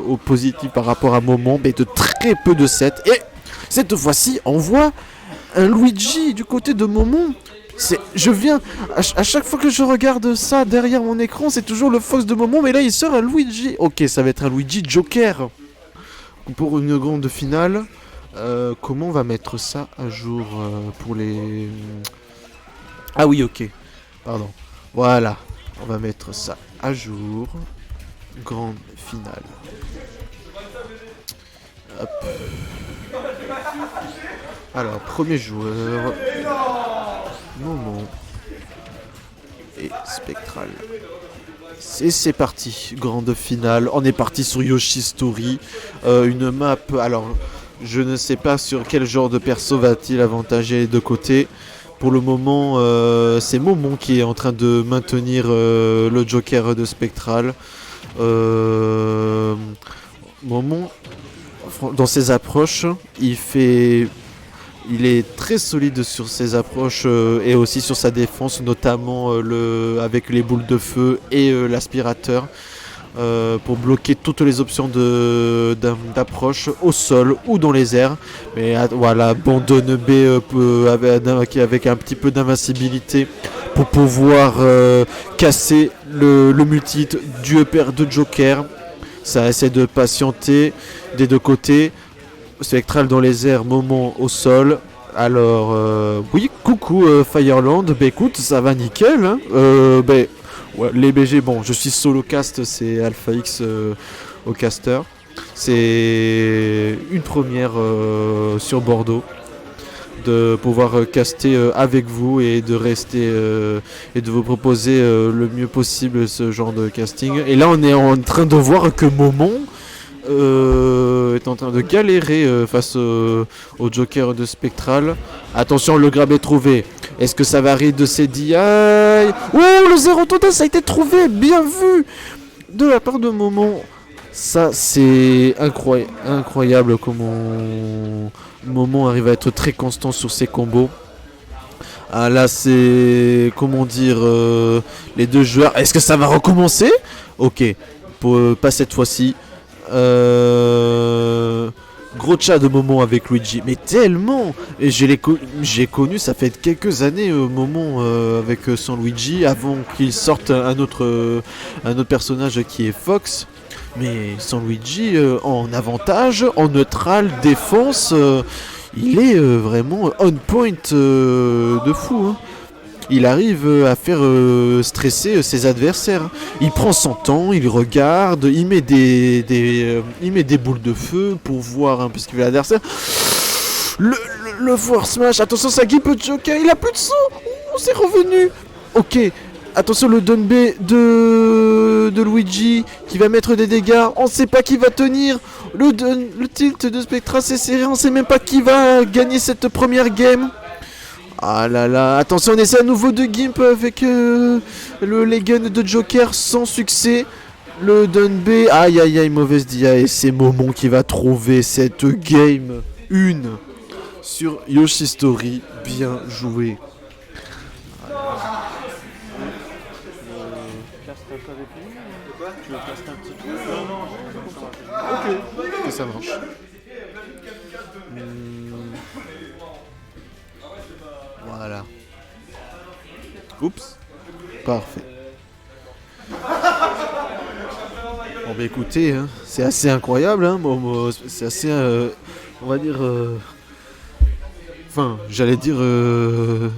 au positif par rapport à Momon, mais de très peu de 7. Et cette fois-ci, on voit un Luigi du côté de Momon. Je viens, à chaque fois que je regarde ça derrière mon écran, c'est toujours le Fox de Momon, mais là il sort un Luigi. Ok, ça va être un Luigi Joker pour une grande finale. Comment on va mettre ça à jour pour les... Ah oui, ok, pardon. Voilà, on va mettre ça à jour. Grande finale. Hop. Alors, premier joueur. Momon. Et Spectral. C'est parti, grande finale. On est parti sur Yoshi's Story. Une map. Alors, je ne sais pas sur quel genre de perso va-t-il avantager les deux côtés. Pour le moment, c'est Momon qui est en train de maintenir le Joker de Spectral. Momon, dans ses approches, il est très solide sur ses approches et aussi sur sa défense, notamment avec les boules de feu et l'aspirateur. Pour bloquer toutes les options d'approche au sol ou dans les airs. Mais voilà, abandonne B avec un petit peu d'invincibilité pour pouvoir casser le multi-hit du upper de Joker. Ça essaie de patienter des deux côtés. Spectral dans les airs, Momon au sol. Alors, oui, coucou Fireland. Bah écoute, ça va nickel. Hein. Ouais, les BG, bon, je suis solo cast, c'est Alpha X au caster. C'est une première sur Bordeaux de pouvoir caster avec vous et de rester et de vous proposer le mieux possible ce genre de casting. Et là, on est en train de voir que Momon est en train de galérer face au Joker de Spectral. Attention, le grab est trouvé. Est-ce que ça varie de ses DI? Oh, le 0 total, ça a été trouvé. Bien vu de la part de Momon. Ça, c'est incroyable comment Momon arrive à être très constant sur ses combos. Ah, là, c'est... Comment dire... les deux joueurs... Est-ce que ça va recommencer? Ok. Pas cette fois-ci. Gros chat de Momon avec Luigi, mais tellement. Et j'ai connu, ça fait quelques années Momon avec son Luigi, avant qu'il sorte un autre personnage qui est Fox. Mais son Luigi en avantage, en neutral, défense, il est vraiment on point de fou. Hein. Il arrive à faire stresser ses adversaires. Il prend son temps, il regarde, il met des boules de feu pour voir un peu ce qu'il fait l'adversaire. Le Force Smash, attention, ça guide le Joker, il a plus de sang. Oh, c'est revenu. Ok, attention le down B de Luigi qui va mettre des dégâts. On sait pas qui va tenir. Le tilt de Spectra c'est serré, on sait même pas qui va gagner cette première game. Ah là là, attention, on essaie à nouveau de gimp avec les guns de Joker sans succès. Le down B, aïe aïe aïe, mauvaise DI. Et c'est Momon qui va trouver cette game 1 sur Yoshi's Story. Bien joué. Tu veux caster un petit truc? Ok, ça marche. Voilà. Oups. Parfait. Bon bah écoutez, hein, c'est assez incroyable, hein, c'est assez, on va dire, enfin, j'allais dire, ouais.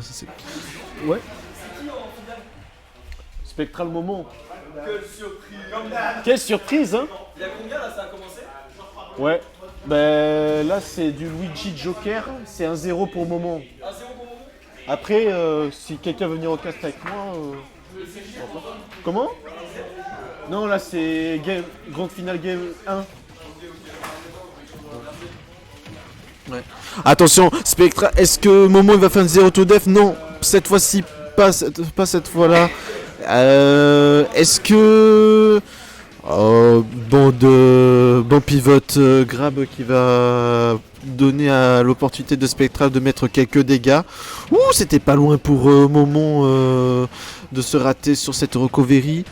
Spectral Momon. Quelle surprise, hein. Il y a combien là, ça a commencé? Ouais. Ben là c'est du Luigi Joker, c'est un 0 pour Momon. Un 0 pour Momon. Après, si quelqu'un veut venir au cast avec moi... Comment? Non, là c'est grande finale game 1. Ouais. Attention, Spectra, est-ce que Momon il va faire un 0 to def? Non, cette fois-ci, pas cette fois-là. Est-ce que... bon pivot grab qui va donner à l'opportunité de Spectral de mettre quelques dégâts. Ouh, c'était pas loin pour Momon de se rater sur cette recovery.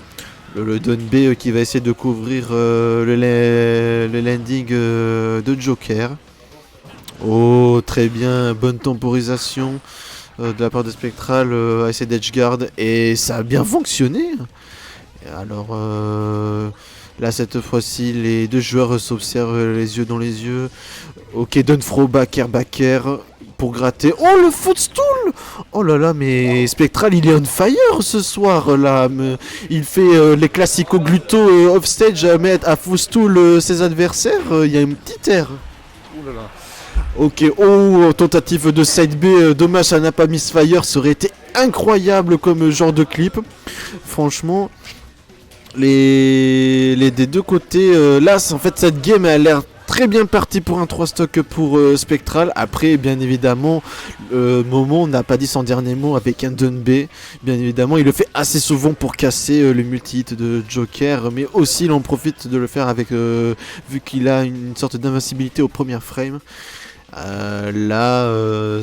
le Dunbay qui va essayer de couvrir le landing de Joker. Oh, très bien, bonne temporisation de la part de Spectral à essayer d'edgeguard et ça a bien fonctionné. Alors là cette fois-ci les deux joueurs s'observent les yeux dans les yeux. Ok, Dunfro, backer pour gratter. Oh le footstool. Oh là là, mais Spectral il est on fire ce soir là. Il fait les classiques au gluto offstage à mettre à footstool ses adversaires. Il y a une petite air. Oh là là. Ok, oh, tentative de side B, dommage ça n'a pas misfire, ça aurait été incroyable comme genre de clip. Franchement, des deux côtés, là en fait cette game a l'air très bien partie pour un 3 stock pour Spectral. Après bien évidemment, Momo n'a pas dit son dernier mot avec un Dunbay. Bien évidemment il le fait assez souvent pour casser le multi-hit de Joker, mais aussi il en profite de le faire avec vu qu'il a une sorte d'invincibilité au premier frame. Là,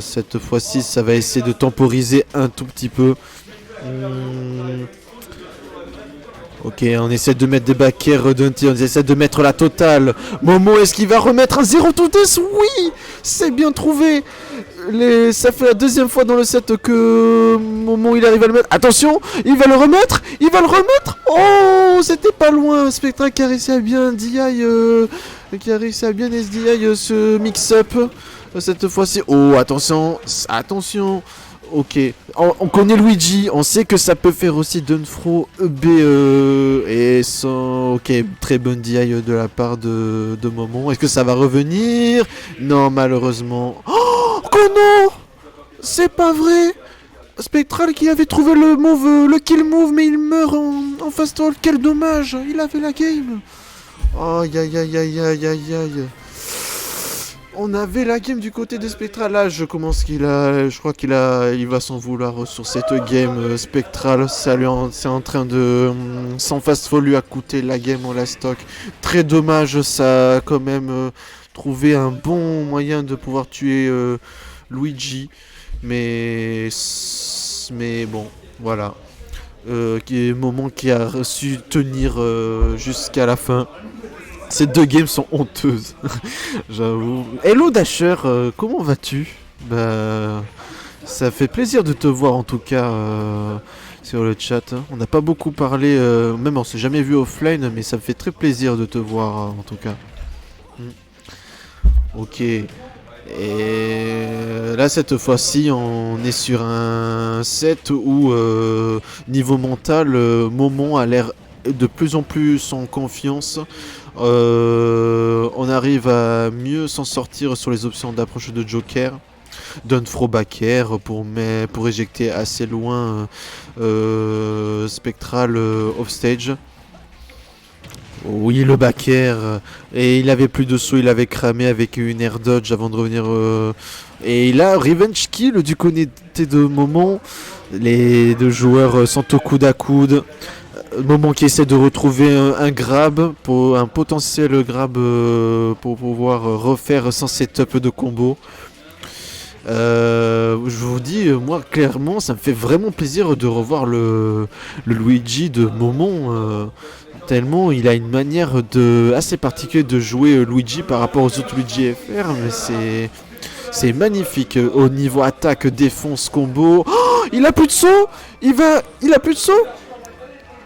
cette fois-ci, ça va essayer de temporiser un tout petit peu. Ok, on essaie de mettre des backers redundants, on essaie de mettre la totale. Momo, est-ce qu'il va remettre un 0 to death? Oui, c'est bien trouvé. Ça fait la deuxième fois dans le set que Momo il arrive à le mettre. Attention, il va le remettre. Oh, c'était pas loin. Spectre qui a réussi à bien DI, SDI ce mix-up. Cette fois-ci, oh attention. Ok, on connaît Luigi, on sait que ça peut faire aussi Dunfro, EB et son... Ok, très bonne DI de la part de Momon. Est-ce que ça va revenir? Non, malheureusement. Oh non, c'est pas vrai. Spectral qui avait trouvé le kill move, mais il meurt en fast roll. Quel dommage, il avait la game. Aïe aïe aïe aïe aïe aïe aïe. On avait la game du côté de Spectral. Là, je crois il va s'en vouloir sur cette game Spectral. C'est en train de... Sans fast fall lui a coûté la game en last stock. Très dommage, ça a quand même trouvé un bon moyen de pouvoir tuer Luigi. Mais bon, voilà. Moment qui a su tenir jusqu'à la fin. Ces deux games sont honteuses, j'avoue. Hello Dasher, comment vas-tu? Bah, ça fait plaisir de te voir en tout cas sur le chat. On n'a pas beaucoup parlé, même on s'est jamais vu offline, mais ça me fait très plaisir de te voir en tout cas. Ok. Et là cette fois-ci on est sur un set où niveau mental Momon a l'air de plus en plus en confiance. On arrive à mieux s'en sortir sur les options d'approche de Joker. Dunfro backer pour éjecter assez loin Spectral offstage. Oui, le backer. Et il avait plus de sauts, il avait cramé avec une air dodge avant de revenir. Et là, revenge kill du côté de Momon. Les deux joueurs sont au coude à coude. Momon qui essaie de retrouver un grab, un potentiel grab pour pouvoir refaire son setup de combo. Je vous dis, moi clairement, ça me fait vraiment plaisir de revoir le Luigi de Momon. Tellement il a une manière assez particulière de jouer Luigi par rapport aux autres Luigi FR, mais c'est magnifique au niveau attaque, défense, combo. Oh, il a plus de saut. Il a plus de saut.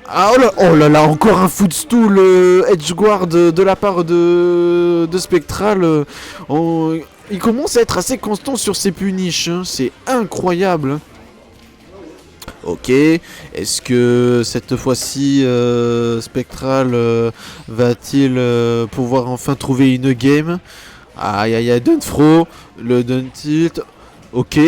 Ah, oh là là, encore un footstool edgeguard de la part de Spectral. Il commence à être assez constant sur ses punish, hein. C'est incroyable. Ok, est-ce que cette fois-ci Spectral va-t-il pouvoir enfin trouver une game? Aïe aïe aïe, Dunfro, le Dun Tilt. Ok.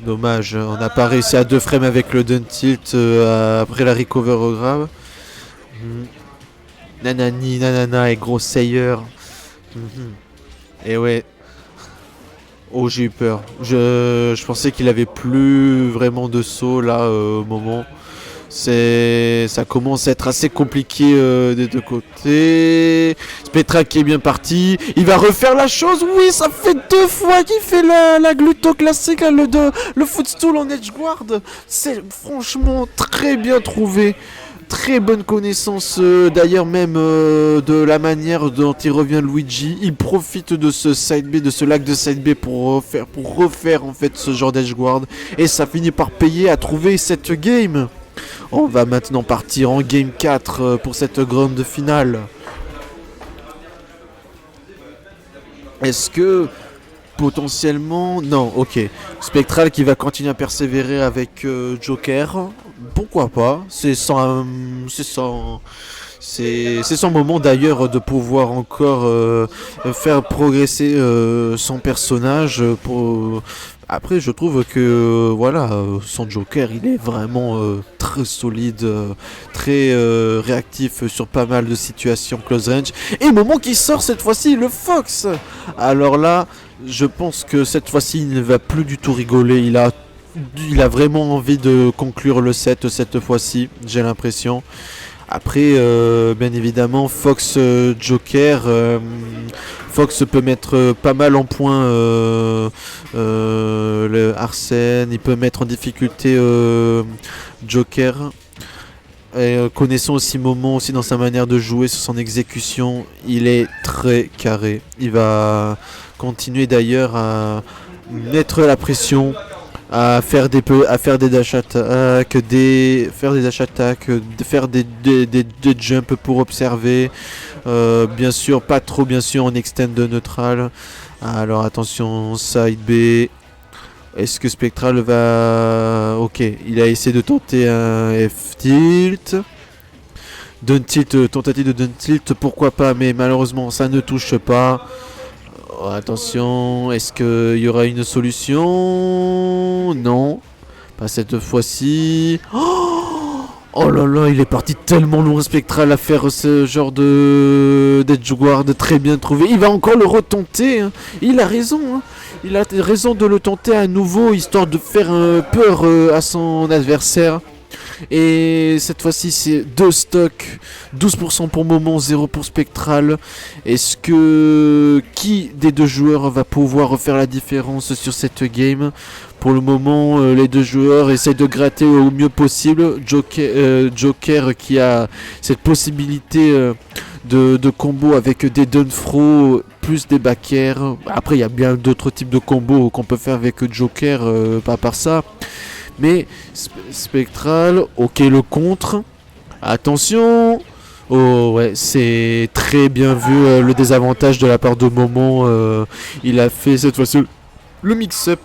Dommage, on n'a pas réussi à 2 frames avec le Dun Tilt après la recover au grab. Nanani, nanana et gros Sayer. Et ouais. Oh, j'ai eu peur. Je pensais qu'il avait plus vraiment de saut là au moment. Ça commence à être assez compliqué des deux côtés. Spectral qui est bien parti. Il va refaire la chose. Oui, ça fait 2 fois qu'il fait la gluto classique, hein, le footstool en edge guard. C'est franchement très bien trouvé. Très bonne connaissance d'ailleurs même de la manière dont il revient Luigi. Il profite de ce side B, de ce lac de side B pour refaire en fait ce genre d'edge guard. Et ça finit par payer à trouver cette game. On va maintenant partir en game 4 pour cette grande finale. Est-ce que potentiellement... Non, ok. Spectral qui va continuer à persévérer avec Joker. Pourquoi pas. C'est son moment d'ailleurs de pouvoir encore faire progresser son personnage pour... Après, je trouve que voilà, son Joker, il est vraiment très solide, très réactif sur pas mal de situations close range. Et au moment qu'il sort cette fois-ci, le Fox. Alors là, je pense que cette fois-ci, il ne va plus du tout rigoler. Il a vraiment envie de conclure le set cette fois-ci, j'ai l'impression. Après, bien évidemment, Fox Joker, Fox peut mettre pas mal en point le Arsène, il peut mettre en difficulté Joker. Et connaissons aussi Momo aussi dans sa manière de jouer, sur son exécution, il est très carré. Il va continuer d'ailleurs à mettre la pression, à faire des dash attack, faire des dash attack, faire des jumps pour observer. Bien sûr, pas trop bien sûr en extend neutral. Alors attention, side B. Est-ce que Spectral va... Ok, il a essayé de tenter un F-tilt. Down tilt, tentative de down tilt, pourquoi pas, mais malheureusement ça ne touche pas. Oh, attention, est-ce qu'il y aura une solution? Non, pas cette fois-ci. Oh là là, il est parti tellement loin Spectral à faire ce genre d'edge guard très bien trouvé. Il va encore le retenter, hein. Il a raison, hein. Il a raison de le tenter à nouveau, histoire de faire peur à son adversaire. Et cette fois-ci, c'est 2 stocks, 12% pour Momon, 0 pour Spectral. Est-ce que qui des deux joueurs va pouvoir refaire la différence sur cette game? Pour le moment, les deux joueurs essayent de gratter au mieux possible. Joker qui a cette possibilité de combo avec des downthrow plus des back air. Après, il y a bien d'autres types de combos qu'on peut faire avec Joker, pas par ça. Mais Spectral, ok, le contre. Attention. Oh ouais, c'est très bien vu le désavantage de la part de Momon. Il a fait cette fois-ci le mix-up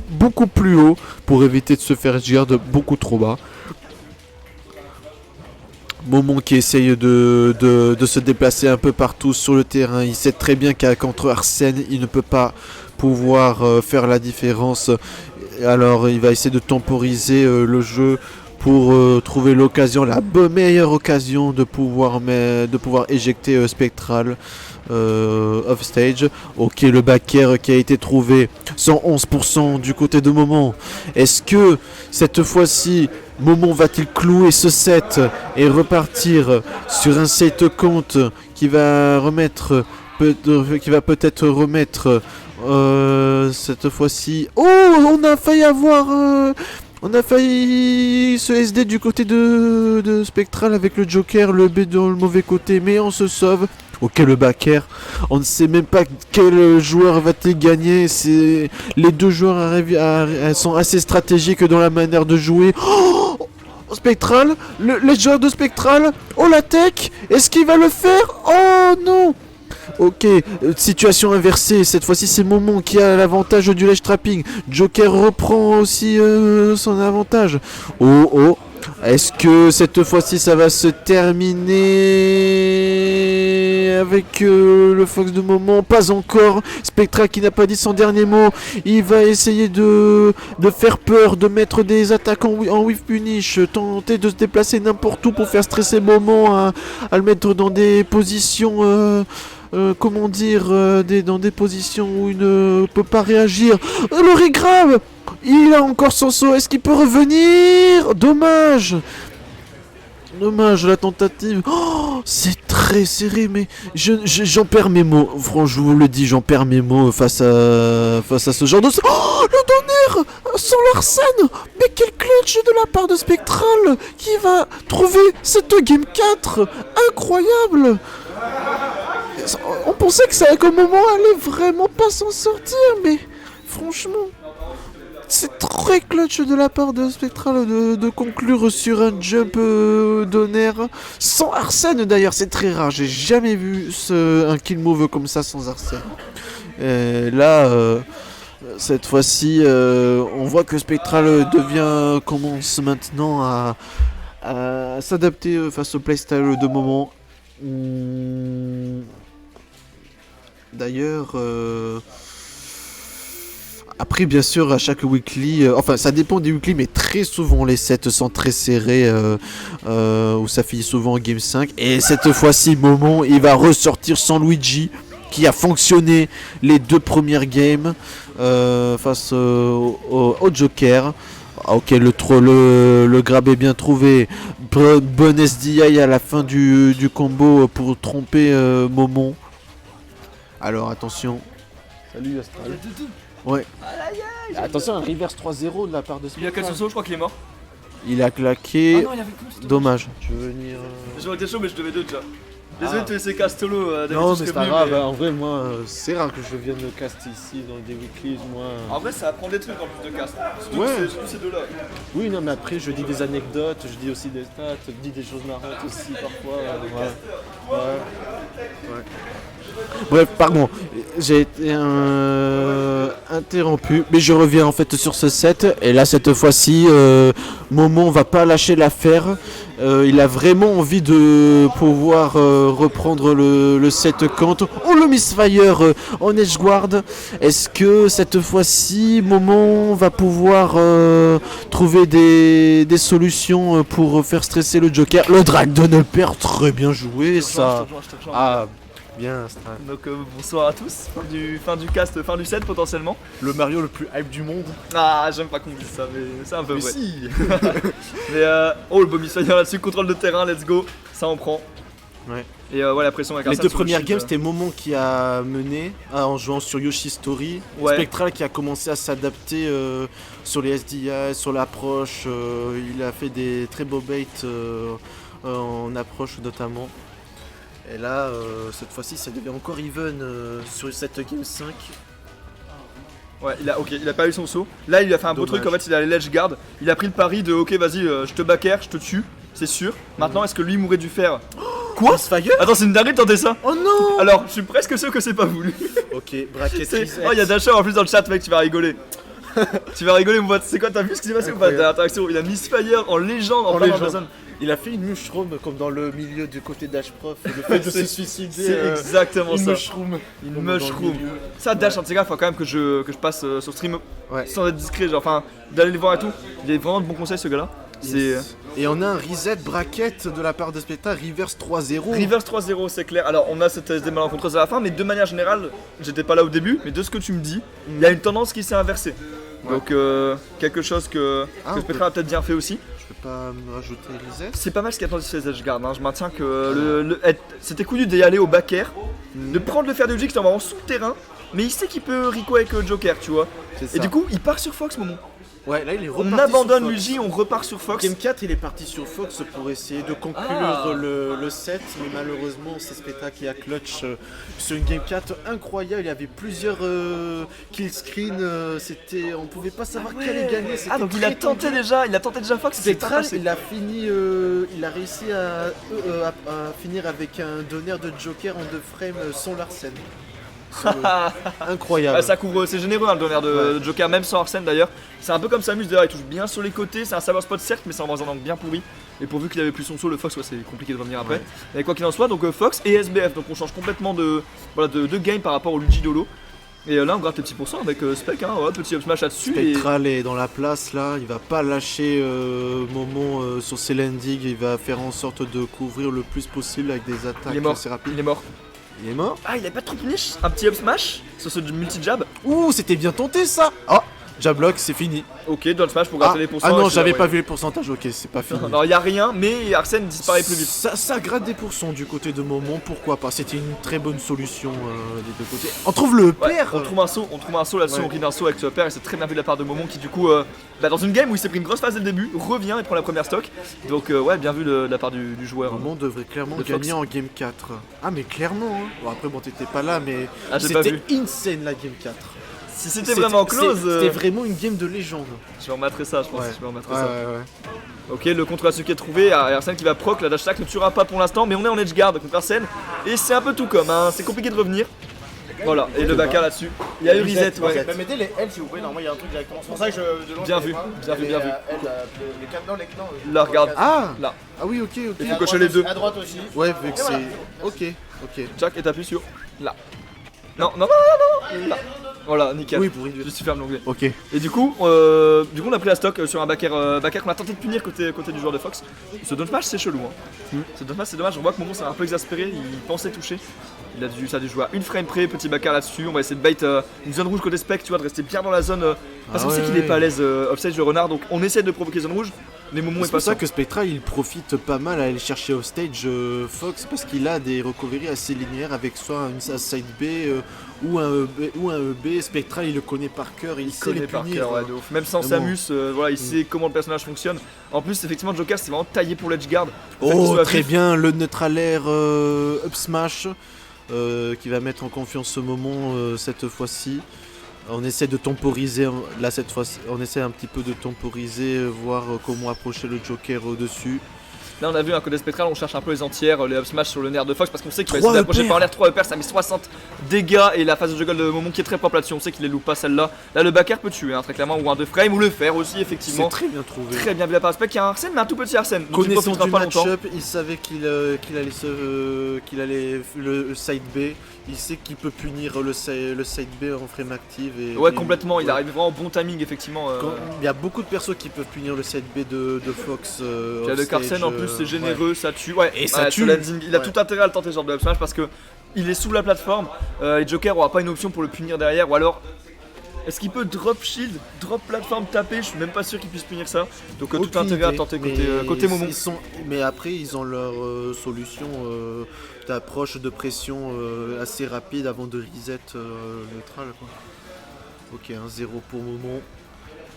beaucoup plus haut pour éviter de se faire guard beaucoup trop bas. Momon qui essaye de se déplacer un peu partout sur le terrain. Il sait très bien qu'à contre Arsène, il ne peut pas pouvoir faire la différence. Alors il va essayer de temporiser le jeu pour trouver l'occasion, la meilleure occasion de pouvoir éjecter Spectral off stage. Ok, le back air qui a été trouvé, 111% du côté de Momon. Est-ce que cette fois-ci Momon va-t-il clouer ce set et repartir sur un set compte qui va peut-être remettre cette fois-ci. Oh, on a failli se SD du côté de Spectral avec le Joker, le B dans le mauvais côté, mais on se sauve. Ok, le back air. On ne sait même pas quel joueur va-t-il gagner. Les deux joueurs sont assez stratégiques dans la manière de jouer. Oh, Spectral, le joueur de Spectral. Oh, la tech. Est-ce qu'il va le faire? Oh non. Ok, situation inversée, cette fois-ci c'est Momon qui a l'avantage du ledge trapping. Joker reprend aussi son avantage. Oh, est-ce que cette fois-ci ça va se terminer avec le Fox de Momon? Pas encore. Spectral qui n'a pas dit son dernier mot. Il va essayer de faire peur, de mettre des attaques en whiff punish, tenter de se déplacer n'importe où pour faire stresser Momon, à le mettre dans des positions... dans des positions où il ne peut pas réagir. Le riz grave. Il a encore son saut. Est-ce qu'il peut revenir? Dommage. dommage la tentative. Oh, c'est très serré, mais j'en perds mes mots. Franchement, je vous le dis, j'en perds mes mots face à ce genre de... Oh, le Donner sans Larsen. Mais quel clutch de la part de Spectral qui va trouver cette Game 4. Incroyable. On pensait que ça, qu'au moment, allait vraiment pas s'en sortir, mais franchement... C'est très clutch de la part de Spectral de conclure sur un jump Donner sans Arsène d'ailleurs, c'est très rare, j'ai jamais vu un kill move comme ça sans Arsène. Là, cette fois-ci, on voit que Spectral commence maintenant à s'adapter face au playstyle de moment. D'ailleurs... Après, bien sûr, à chaque weekly, enfin, ça dépend des weekly, mais très souvent les sets sont très serrés, où ça finit souvent en game 5. Et cette fois-ci, Momon, il va ressortir sans Luigi, qui a fonctionné les 2 premières games face au Joker. Ok, le grab est bien trouvé. Bon SDI à la fin du combo pour tromper Momon. Alors, attention. Salut Astral. Ouais. Attention, un reverse 3-0 de la part de Spectral. Il a cassé son, je crois qu'il est mort. Il a claqué. Ah non, il avait plus. Dommage. Tu veux venir J'aurais été chaud, mais je devais 2 déjà. Désolé de te laisser Castolo. Non, mais c'est pas grave. En vrai, moi, c'est rare que je vienne le cast ici dans des weeklies. Moi. En vrai, ça apprend des trucs en plus de cast. Ouais. Surtout ces deux-là. Oui, non, mais après, je dis des anecdotes, je dis aussi des stats, je dis des choses marrantes aussi parfois. Ouais. Bref, pardon, j'ai été interrompu, mais je reviens en fait sur ce set. Et là, cette fois-ci, Momon va pas lâcher l'affaire. Il a vraiment envie de pouvoir reprendre le set Kant. Oh, le misfire en edgeguard. Est-ce que cette fois-ci, Momon va pouvoir trouver des solutions pour faire stresser le Joker? Le drag de Nelper, très bien joué ça. Ah, bien, Astral. Donc bonsoir à tous, fin du cast, fin du set potentiellement. Le Mario le plus hype du monde. Ah, j'aime pas qu'on dise ça, mais c'est un peu Mais vrai. si. Mais oh, le Bobby Sawyer là-dessus, contrôle de terrain, let's go, ça en prend. Ouais. Et ouais, la pression avec Les Arsène 2 sur le premières shield, games, c'était Momon qui a mené en jouant sur Yoshi Story. Ouais. Spectral qui a commencé à s'adapter sur les SDI, sur l'approche. Il a fait des très beaux baits en approche notamment. Et là, cette fois-ci, ça devient encore even sur cette game 5. Ouais, il a pas eu son saut. Là, il a fait un beau Dommage. truc, en fait, il a les ledge guard. Il a pris le pari de ok, vas-y, je te backer, je te tue, c'est sûr. Maintenant, est-ce que lui mourrait du fer? Quoi? Fire. Attends, c'est une dinguerie de tenter ça. Oh non. Alors, je suis presque sûr que c'est pas voulu. Ok, bracket C'est- reset. Oh, il y a Dasher en plus dans le chat, mec, tu vas rigoler. Tu vas rigoler, mon pote. C'est quoi, t'as vu ce qui s'est passé ou pas? Incroyable. L'interaction, il a Misfire en légende en En plein dans légende. la zone. Il a fait une mushroom comme dans le milieu du côté d'Ashprof. Le fait de se suicider. C'est exactement une ça. mushroom. Une Comme dans le mushroom. milieu. Ça, Dash, un de ces gars, faut quand même que je passe sur stream Ouais. sans être discret, genre, enfin, d'aller le voir et tout. Il a vraiment de bons conseils, ce gars-là. C'est. Yes. Et on a un reset bracket de la part de Spectral, reverse 3-0. Reverse 3-0, c'est clair. Alors, on a cette SD malencontreuse à la fin, mais de manière générale, j'étais pas là au début, mais de ce que tu me dis, il y a une tendance qui s'est inversée. Ouais. Donc, quelque chose que Spectral a peut-être bien fait aussi. Je peux pas me rajouter reset. C'est pas mal ce qu'a tendu les edgeguards, hein. Je maintiens que c'était couillu d'y aller au back air, de prendre le fer de Luigi qui est vraiment souterrain, mais il sait qu'il peut Rico avec Joker, tu vois. C'est Et ça. du coup, il part sur Fox, Momon. Ouais, là il est On reparti abandonne sur Fox. Luigi, on repart sur Fox. Game 4, il est parti sur Fox pour essayer de conclure Ah. le set, mais malheureusement, c'est Spectral qui a clutch sur une Game 4 incroyable. Il y avait plusieurs kill screen, on pouvait pas savoir qui allait gagner. Ah, donc il a tenté déjà Fox, c'est pas Spectral, passé. il a fini, il a réussi à finir avec un Donner de Joker en 2 frames sans Larsen. Incroyable. Ouais, ça couvre, c'est généreux hein, le donner de Joker, même sans Arsène d'ailleurs. C'est un peu comme Samus d'ailleurs, il touche bien sur les côtés, c'est un savoir spot certes, mais c'est dans un angle bien pourri. Et pourvu qu'il avait plus son saut, le Fox, ouais, c'est compliqué de revenir après. Ouais. Mais quoi qu'il en soit, donc Fox et SBF, donc on change complètement de game par rapport au Luigi Dolo. Et là on gratte les petits pourcents avec Spec, hein, ouais, petit up smash là-dessus. Spectral est dans la place là, il va pas lâcher Momon sur ses landings, il va faire en sorte de couvrir le plus possible avec des attaques Il est mort. assez rapides. Il est mort. Il est mort. Ah, il avait pas trop punish. Un petit up smash sur ce multi-jab. Ouh, c'était bien tenté ça. Oh, Jablock, c'est fini. Ok, down smash pour gratter les pourcents. Ah non, et j'avais ouais. pas vu les pourcentages, ok, c'est pas fini. Non, y a rien, mais Arsène disparaît plus vite. Ça gratte des pourcents du côté de Momon, pourquoi pas. C'était une très bonne solution des deux côtés. On trouve le Ouais, père. on trouve un saut là-dessus, Ouais. on rit un saut avec ce père et c'est très bien vu de la part de Momon qui du coup, dans une game où il s'est pris une grosse phase dès le début, revient et prend la première stock. Donc ouais, bien vu de la part du joueur. Momon devrait clairement de gagner Fox. en game 4. Ah mais clairement, hein. Bon, après bon t'étais pas là, mais Ah, j'ai pas c'était insane la game 4. Si c'était vraiment close, C'était vraiment une game de légende. je vais remettre ça, je pense. Ouais. Je vais remettre Ouais, ça. ouais. Ok, le contre Asuke est trouvé, Arsène qui va proc, la dash attack ne tuera pas pour l'instant, mais on est en edge guard contre Arsène et c'est un peu tout comme, hein. C'est compliqué de revenir. Voilà, et le baka là-dessus. Il y a eu reset, ouais. Bah, mettez les L si vous pouvez, normalement il y a un truc directement. C'est pour ça que je. de loin, Bien je vu, vois pas. bien vu, Et bien vu. Les quatre dans les non, Là, regarde. Ah Là, Ah oui, ok, ok. Il Et faut à cocher droite les aussi, deux. À droite aussi. Ouais, vu que Et voilà. c'est... Ok, ok. Jack et t'appuies sur là. Non, non, non, non, non, là. Voilà, nickel. Oui, pour réduire. Juste tu fermes l'onglet. Ok. Et du coup, on a pris la stock sur un backer qu'on a tenté de punir côté du joueur de Fox. Ce down smash c'est chelou. Hein. Ce down smash c'est dommage, on voit que Momon s'est un peu exaspéré, il pensait toucher. Ça a dû jouer à une frame près, petit backer là-dessus. On va essayer de bait une zone rouge côté spec, tu vois, de rester bien dans la zone. Parce Ah qu'on sait ouais, qu'il est ouais. pas à l'aise offstage le renard, donc on essaie de provoquer zone rouge. Mais Momon est C'est pas pour ça ça. que Spectra il profite pas mal à aller chercher au stage Fox parce qu'il a des recoveries assez linéaires avec soit une side B ou un EB. Spectra il le connaît par cœur, il sait les Connaît par punir. cœur, ouais, de ouf. Même sans Mais Samus, voilà, il sait comment le personnage fonctionne. En plus, effectivement, Joker c'est vraiment taillé pour l'edge guard. Le fait qu'il Oh soit très vif, bien, le neutral air up smash qui va mettre en confiance ce moment cette fois-ci. On essaie de temporiser, là cette fois on essaie un petit peu de temporiser, voir comment approcher le Joker au-dessus. Là on a vu un côté spectral, on cherche un peu les entières, les up smash sur le nerf de Fox parce qu'on sait qu'il va Trois essayer d'approcher EPR. par l'air, 3 EPR, ça met 60 dégâts et la phase de juggle de Momon qui est très propre là-dessus, on sait qu'il les loupe pas celle-là. Là le backer peut tuer hein, très clairement, ou un 2 frame, ou le faire aussi C'est effectivement. très bien trouvé. Très bien vu la part spec, il y a un Arsène mais un tout petit Arsène. Donc il Connaissant profitera du pas longtemps. match-up, il savait qu'il allait le side B. Il sait qu'il peut punir le side B en frame active. Ouais complètement, il arrive vraiment au bon timing effectivement. Il y a beaucoup de persos qui peuvent punir le side B de Fox. Puis le offstage, Carsen en plus c'est ouais. généreux, ça tue. Ouais, Et ça ouais, tue. ce landing, il a Ouais. tout intérêt à le tenter ce genre de up smash parce que il est sous la plateforme. Et Joker aura pas une option pour le punir derrière ou alors. Est-ce qu'il peut drop shield, drop plateforme, taper? Je suis même pas sûr qu'il puisse punir ça. Donc tout Aucune intérêt à idée, tenter mais côté Momon. Mais après, ils ont leur solution d'approche de pression assez rapide avant de reset neutral. Quoi. Ok, 1-0 pour Momon.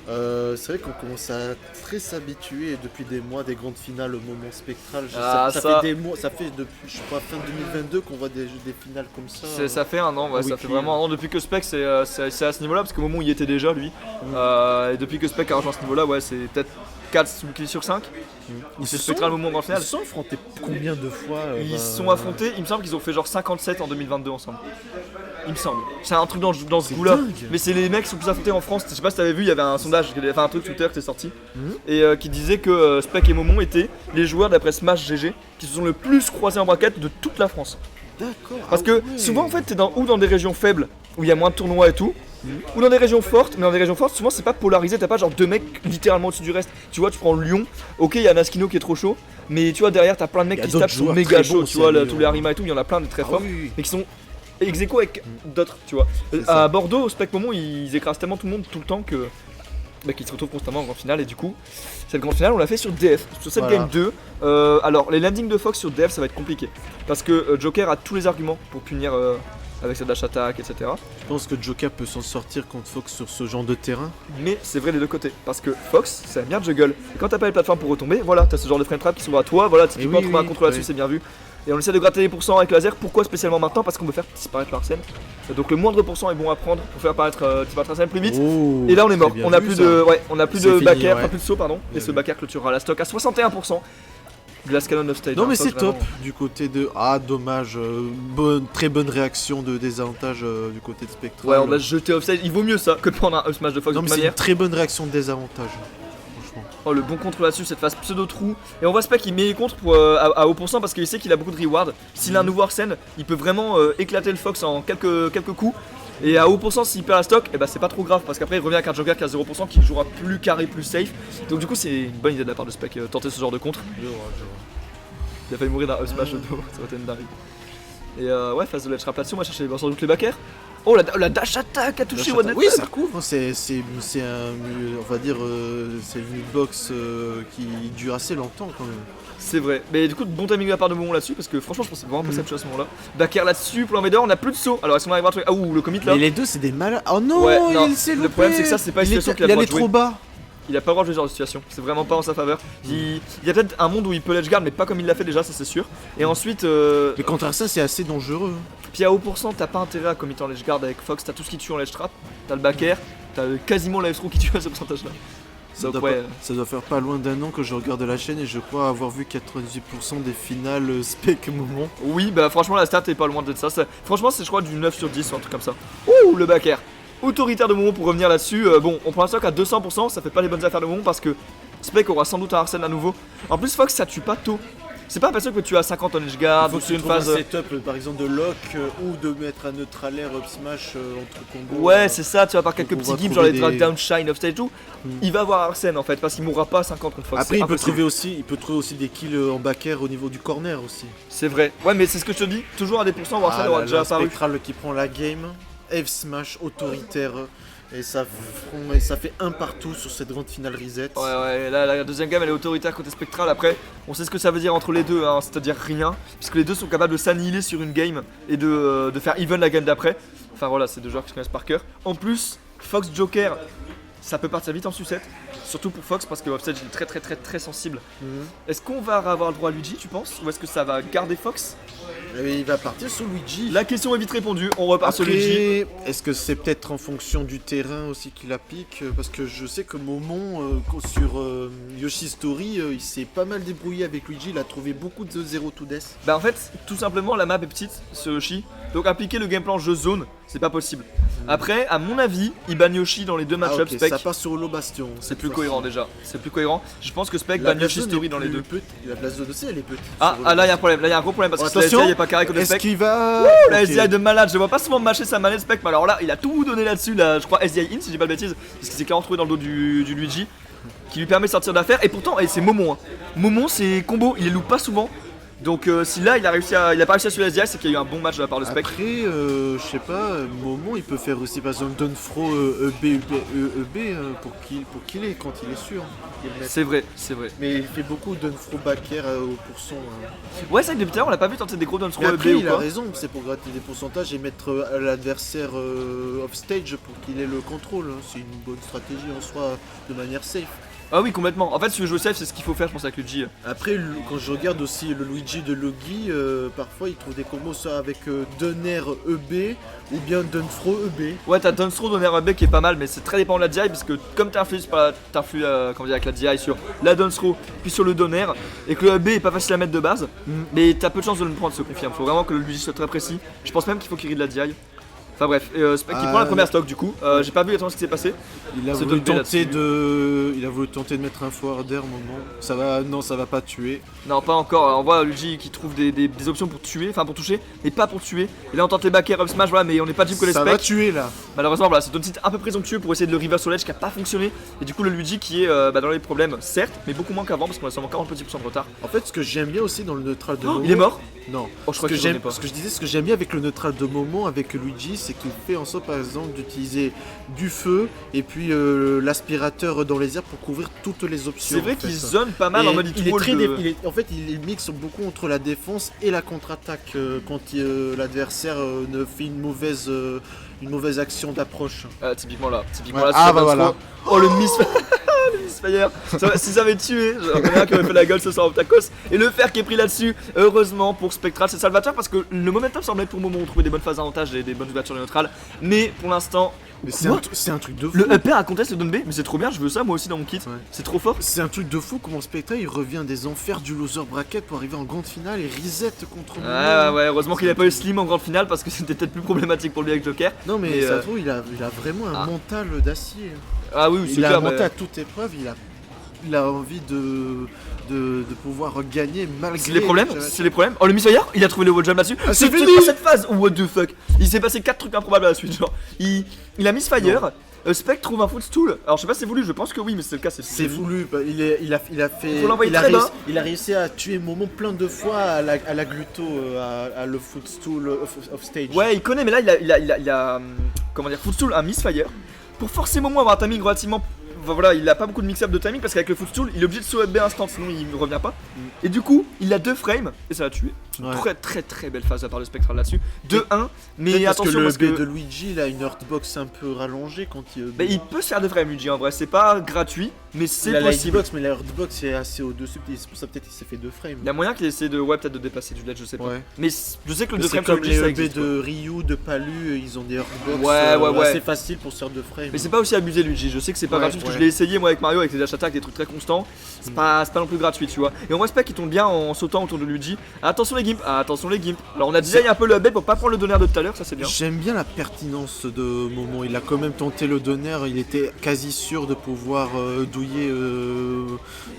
C'est vrai qu'on commence à très s'habituer depuis des mois des grandes finales Momon Spectral. Ah, ça ça- fait des mois, ça fait depuis je crois fin 2022 qu'on voit des finales comme ça. Ça fait un an, ouais, ça weekly, fait vraiment un an depuis que Spec c'est à ce niveau-là, parce qu'au moment où il y était déjà lui. Et depuis que Spec a rejoint ce niveau-là, ouais, c'est peut-être 4 weekly sur 5. Ils C'est se Spectral sont- au moment en Ils finale. se sont affrontés combien de fois Ils bah, se sont affrontés, il me semble qu'ils ont fait genre 57 en 2022 ensemble. Il me semble. C'est un truc dans ce C'est goût-là. dingue. Mais c'est les mecs qui sont plus affrontés en France. Je sais pas si t'avais vu, il y avait un sondage, enfin un truc Twitter qui est sorti. Et qui disait que Spec et Momon étaient les joueurs d'après Smash GG qui se sont le plus croisés en braquette de toute la France. D'accord. Parce ah que ouais. souvent en fait t'es dans des régions faibles où il y a moins de tournois et tout, ou dans des régions fortes, mais dans des régions fortes souvent c'est pas polarisé, t'as pas genre deux mecs littéralement au-dessus du reste. Tu vois, tu prends Lyon, ok il y a Naskino qui est trop chaud, mais tu vois derrière t'as plein de mecs Il y a qui se tapent d'autres qui sont joueurs méga très chauds, bons tu vois, aussi à tous les Lyon. Harima et tout, il y en a plein de très Ah forts, oui, oui. mais qui sont ex aequo avec d'autres, tu vois. C'est À ça. Bordeaux, au Spec Momon, ils écrasent tellement tout le monde tout le temps que qu'ils se retrouvent constamment en grand finale et du coup cette grande finale on l'a fait sur DF sur cette Voilà. game 2. Alors les landings de Fox sur DF ça va être compliqué parce que Joker a tous les arguments pour punir avec sa dash attack etc, Je pense que Joker peut s'en sortir contre Fox sur ce genre de terrain. mais c'est vrai des deux côtés parce que Fox c'est bien juggle et quand t'as pas les plateformes pour retomber voilà t'as ce genre de frame trap qui s'ouvre à toi, voilà tu Et peux oui, en trouver un oui, contrôle là-dessus oui. c'est bien vu. Et on essaie de gratter les pourcents avec laser, pourquoi spécialement maintenant? Parce qu'on veut faire disparaître l'Arsène. Donc le moindre pourcent est bon à prendre pour faire apparaître disparaître l'Arsène plus vite. Oh, Et là on est mort, très bien on a vu, plus ça. de, ouais, on a plus C'est de fini, backer, ouais. enfin plus de saut pardon, et Bien ce vu. backer clôturera la stock à 61%. Glass Cannon of Stage. Non hein, mais Fox, c'est top vraiment. du côté de... Ah dommage, très bonne réaction de désavantage du côté de Spectral. Ouais on a jeté offside, il vaut mieux ça que de prendre un up smash de Fox Non de mais toute c'est une manière. très bonne réaction de désavantage. Franchement. Oh le bon contre là-dessus, cette phase pseudo trou. Et on voit Spec il met les contres pour, à haut pourcent parce qu'il sait qu'il a beaucoup de reward. S'il a un nouveau Arsène, il peut vraiment éclater le Fox en quelques coups. Et à haut pourcent s'il perd la stock, et bah c'est pas trop grave parce qu'après il revient avec un Joker qui a 0% qui jouera plus carré, plus safe. Donc du coup c'est une bonne idée de la part de Spec, tenter ce genre de contre. Il a failli mourir d'un up smash de dos, ça aurait été une dinguerie. Et ouais, phase de ledge trap là-dessus, on va chercher sans doute les backers. Oh la dash attack a touché One Oui, ça couvre, c'est on va dire, c'est une box qui dure assez longtemps quand même. C'est vrai, mais du coup bon timing de la part de Momon là-dessus parce que franchement je pensais vraiment pas ça à ce moment là. Backer là-dessus pour l'Invader, on a plus de saut. Alors est-ce qu'on arrive à trouver. Ah ouh le commit là. Mais les deux c'est des malades. Oh non, Ouais, non, il s'est loupé. le problème c'est que ça c'est pas une situation qu'il a Il le droit allait de jouer. trop bas. Il a pas le droit de jouer ce genre de situation, c'est vraiment pas en sa faveur. Il y a peut-être un monde où il peut l'edge guard mais pas comme il l'a fait déjà, ça c'est sûr. Et ensuite Mais contre ça c'est assez dangereux. puis à haut pourcent t'as pas intérêt à commit en ledge guard avec Fox, t'as tout ce qui tue en ledge trap, t'as le backer, t'as quasiment la throw qui tue à ce pourcentage là. Ça Donc doit, ouais, ça doit faire pas loin d'un an que je regarde la chaîne et je crois avoir vu 98% des finales spec moment. oui bah franchement la stat est pas loin d'être ça. Franchement c'est je crois du 9 sur 10 ou un truc comme ça. Ouh le backer autoritaire de Momon pour revenir là-dessus. Bon on prend un stock à 200%, ça fait pas les bonnes affaires de Momon parce que Spec aura sans doute un Arsène à nouveau. En plus Fox ça tue pas tôt. C'est pas parce que tu as 50 en edge guard Faut ou que sur tu une trouves phase. un setup par exemple de lock ou de mettre un neutral air up smash entre combos. Ouais c'est ça, tu vas par quelques on petits va gimmicks genre les trouver drag down shine off stage et tout. Il va avoir Arsène en fait parce qu'il mourra pas à 50 contre Fox. Après C'est il peut impossible. trouver aussi des kills en backer au niveau du corner aussi. C'est vrai. Ouais mais c'est ce que je te dis, toujours à des pourcents où Arsène aura déjà apparu. Spectral qui prend la game, F smash autoritaire et ça fait un partout sur cette grande finale reset. Ouais, là la deuxième game elle est autoritaire côté spectral. Après, on sait ce que ça veut dire entre les deux, hein, c'est-à-dire rien, puisque les deux sont capables de s'annihiler sur une game et de faire even la game d'après. Enfin voilà, c'est deux joueurs qui se connaissent par cœur. En plus, Fox Joker, ça peut partir vite en sucette, surtout pour Fox parce que offstage il est très sensible. Est-ce qu'on va avoir le droit à Luigi, tu penses, ou est-ce que ça va garder Fox? Et il va partir sur Luigi. La question est vite répondue, on repart sur Luigi. Après, est-ce que c'est peut-être en fonction du terrain aussi qu'il applique? Parce que je sais que Momon, sur Yoshi Story, il s'est pas mal débrouillé avec Luigi, il a trouvé beaucoup de 0 to death. Bah en fait, tout simplement la map est petite, ce Yoshi, donc appliquer le game plan jeu zone, c'est pas possible. Après, à mon avis, il ban Yoshi dans les deux match-ups ok, Spec. ça passe sur Holo Bastion. C'est plus cohérent déjà, c'est plus cohérent. Je pense que Spec ban Yoshi Story dans les deux. La place de dossier elle est petite. Ah là il y a un problème, là il y a un gros problème parce que Attention, la SDI est pas carré côté est-ce Spec. qu'il va... La Ok. SDI de malade, je vois pas souvent mâcher sa manette Spec, mais alors là il a tout donné là-dessus, là, je crois SDI in si j'ai pas de bêtises, parce qu'il s'est clairement trouvé dans le dos du Luigi, qui lui permet de sortir d'affaire, et pourtant c'est Momon. Hein. Momon c'est combo, il les loupe pas souvent. Donc si là il a pas réussi à suivre la SDI, c'est qu'il y a eu un bon match de la part de Spec. Après, je sais pas, Momon il peut faire aussi par exemple Dunfro EB pour qu'il est quand il est sûr. C'est vrai. Mais il fait beaucoup Dunfro backer au pourcent. Ouais c'est vrai que depuis tout à l'heure on l'a pas vu tenter des gros downs Mais sur après B ou il a quoi. raison, c'est pour gratter des pourcentages et mettre l'adversaire off stage pour qu'il ait le contrôle. Hein. C'est une bonne stratégie en soi de manière safe. Ah oui complètement, en fait si tu veux jouer safe c'est ce qu'il faut faire je pense avec Luigi. Après, quand je regarde aussi le Luigi de Logi, parfois il trouve des combos soit avec Dunner EB ou bien Dunfro EB. Ouais t'as Dunstro donner un B qui est pas mal mais c'est très dépendant de la DI parce que comme t'as influé avec la DI sur la Dunstro puis sur le Donner et que le B est pas facile à mettre de base mais t'as peu de chance de le prendre ce confirme, faut vraiment que le Luigi soit très précis. Je pense même qu'il faut qu'il rit de la DI. Enfin bref, Spec qui prend la première stock du coup, j'ai pas vu exactement ce qui s'est passé. Il a C'est voulu Don P tenter de mettre un forwarder moment. Ça va pas tuer. Non pas encore, on voit Luigi qui trouve des options pour tuer, enfin pour toucher, mais pas pour tuer. Et là on tente les backers up smash, voilà, mais on n'est pas du que les Ça Spec. va tuer là. Malheureusement voilà, c'est un site un peu présomptueux pour essayer de le reverse sur l'edge qui a pas fonctionné. Et du coup le Luigi qui est dans les problèmes, certes, mais beaucoup moins qu'avant parce qu'on a seulement 40 petits % de retard. En fait, ce que j'aime bien aussi dans le neutral de Oh, Momo. il est mort. Non. Oh je crois que j'aime pas. Ce que je disais, ce que j'aime bien avec le neutral de Momo, avec Luigi, c'est qu'il fait en sorte par exemple d'utiliser du feu et puis l'aspirateur dans les airs pour couvrir toutes les options. C'est vrai en fait. qu'il zone pas mal Et en mode il est wall très de- en fait, il mixe beaucoup entre la défense et la contre-attaque quand l'adversaire ne fait une mauvaise action d'approche. typiquement là sur bah Dunstro. voilà. Oh le miss le misfire. Si ça avait tué, j'en connais un qui aurait fait la gueule ce soir au tacos. Et le fer qui est pris là-dessus, heureusement pour Spectral, c'est salvateur parce que le momentum semblait pour le moment trouver des bonnes phases d'avantage et des bonnes ouvertures neutrales. Mais pour l'instant, Mais Quoi c'est un truc de fou. le upper a contest le down B, mais c'est trop bien, je veux ça moi aussi dans mon kit. Ouais. C'est trop fort. C'est un truc de fou comment Spectre il revient des enfers du loser bracket pour arriver en grande finale et reset contre Momo. Ouais, heureusement qu'il a pas eu Slim en grande finale parce que c'était peut-être plus problématique pour lui avec Joker. Non mais Mais, ça se trouve il a vraiment un ah. mental d'acier. Ah oui, c'est Il a clair. un mental mais- à toute épreuve, il a envie de pouvoir gagner malgré. C'est les problèmes, Oh le Misfire, il a trouvé le wall jump là-dessus. Ah, c'est C'est fini. pas cette phase. What the fuck. Il s'est passé 4 trucs improbables à la suite. Genre, il a Misfire. Spec trouve un footstool. Alors je sais pas si c'est voulu, je pense que oui, mais c'est le cas, C'est voulu, bah, il a fait. Faut l'envoyer il, a très bas. il a réussi à tuer Momo plein de fois à la gluto, à le footstool of stage. Ouais, il connaît, mais là il a comment dire, footstool un misfire. Pour forcer Momo à avoir un timing relativement. Enfin, voilà, il a pas beaucoup de mix-up de timing parce qu'avec le footstool, il est obligé de sauver B instant, sinon il ne revient pas. Et du coup, il a 2 frames et ça l'a tué. Ouais. Très belle phase à part de Spectral là-dessus. 2-1, mais Peut-être parce attention que le parce B que. de Luigi, il a une hurtbox un peu rallongée quand il. Mais il peut se faire 2 frames, Luigi en vrai, c'est pas gratuit, mais c'est il a la possible. hitbox, mais la hurtbox est assez au-dessus, c'est pour ça peut-être qu'il s'est fait 2 frames. Il y a moyen qu'il essaie de. Ouais, peut-être de dépasser du ledge, je sais pas. Ouais. Mais je sais que le 2 C'est frames sur comme Luigi ça les EB existe. de Ryu, de Palu, ils ont des hurtbox Ouais. assez faciles pour se faire 2 frames. Mais c'est pas aussi abusé Luigi, je sais que c'est pas Ouais, gratuit, parce que ouais. je l'ai essayé moi avec Mario avec les dash attack, des trucs très constants, c'est pas non plus gratuit tu vois. Et on voit Spec qui tombe bien en sautant autour de Luigi. Attention les gimps, Alors on a designé un peu le bait pour pas prendre le donner de tout à l'heure, ça c'est bien. J'aime bien la pertinence de Momo, il a quand même tenté le donner, il était quasi sûr de pouvoir douiller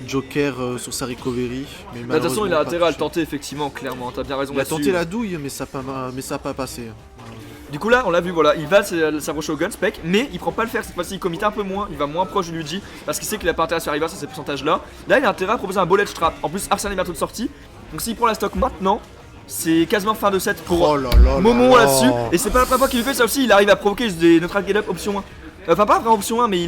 Joker sur sa recovery. Mais De toute façon il a malheureusement, intérêt pas à le touché. tenter effectivement, clairement, t'as bien raison Il a là-dessus. tenté la douille, mais ça a pas passé. Du coup là on l'a vu voilà, il va s'approcher au gun Spec, mais il prend pas le faire cette fois-ci, il commit un peu moins, il va moins proche de Luigi, parce qu'il sait qu'il a pas intérêt à se faire reverse à ces pourcentages là. Là il a intérêt à proposer un bullet trap, en plus Arsène est bientôt de sortie, donc s'il prend la stock maintenant, c'est quasiment fin de set pour Oh là là Momo là là-dessus, là. et c'est pas la première fois qu'il le fait ça aussi, il arrive à provoquer des neutral get up option 1. Enfin pas vraiment option 1 mais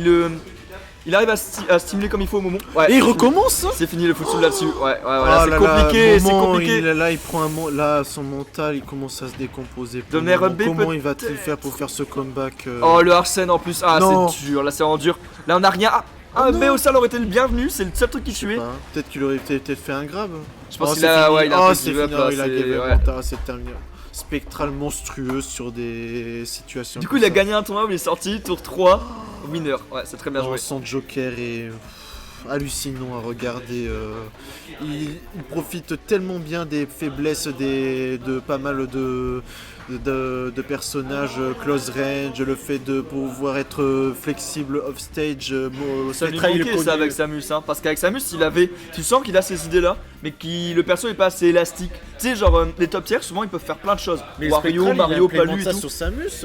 il arrive à stimuler comme il faut au moment. Ouais, Et il recommence hein. c'est fini le footstool là-dessus. Ouais, Oh voilà, c'est là là, compliqué, c'est Momo, compliqué. Là, il prend là, son mental, il commence à se décomposer. pour Donner Momo. un B Comment il peut-être. va-t-il faire pour faire ce comeback Oh le Arsène en plus, ah Non. c'est dur, là c'est vraiment dur. Là on a rien. Un B au sol aurait été le bienvenu, c'est le seul truc qui Je sais tuait. pas, peut-être qu'il aurait peut-être fait un grab. Je pense Oh, qu'il c'est a, fini. ouais, il a un peu c'est give up, fini, là, il a c'est- give up. ouais. Putain, c'est terminé. Spectral monstrueuse sur des situations. Du coup comme il a ça. gagné un tournoi où il est sorti, tour 3, winner. Ouais, c'est très bien Oh, joué. son Joker est hallucinant à regarder. Il profite tellement bien des faiblesses de pas mal de personnages close range, le fait de pouvoir être flexible off stage. Ça lui Spectral, il est manquait ça connu. avec Samus, hein, parce qu'avec Samus il avait, tu sens qu'il a ces idées là, mais le perso est pas assez élastique. Tu sais genre les top tiers souvent ils peuvent faire plein de choses. Mais Wario, Spectral, il Mario, implémente Palu et ça tout. sur Samus.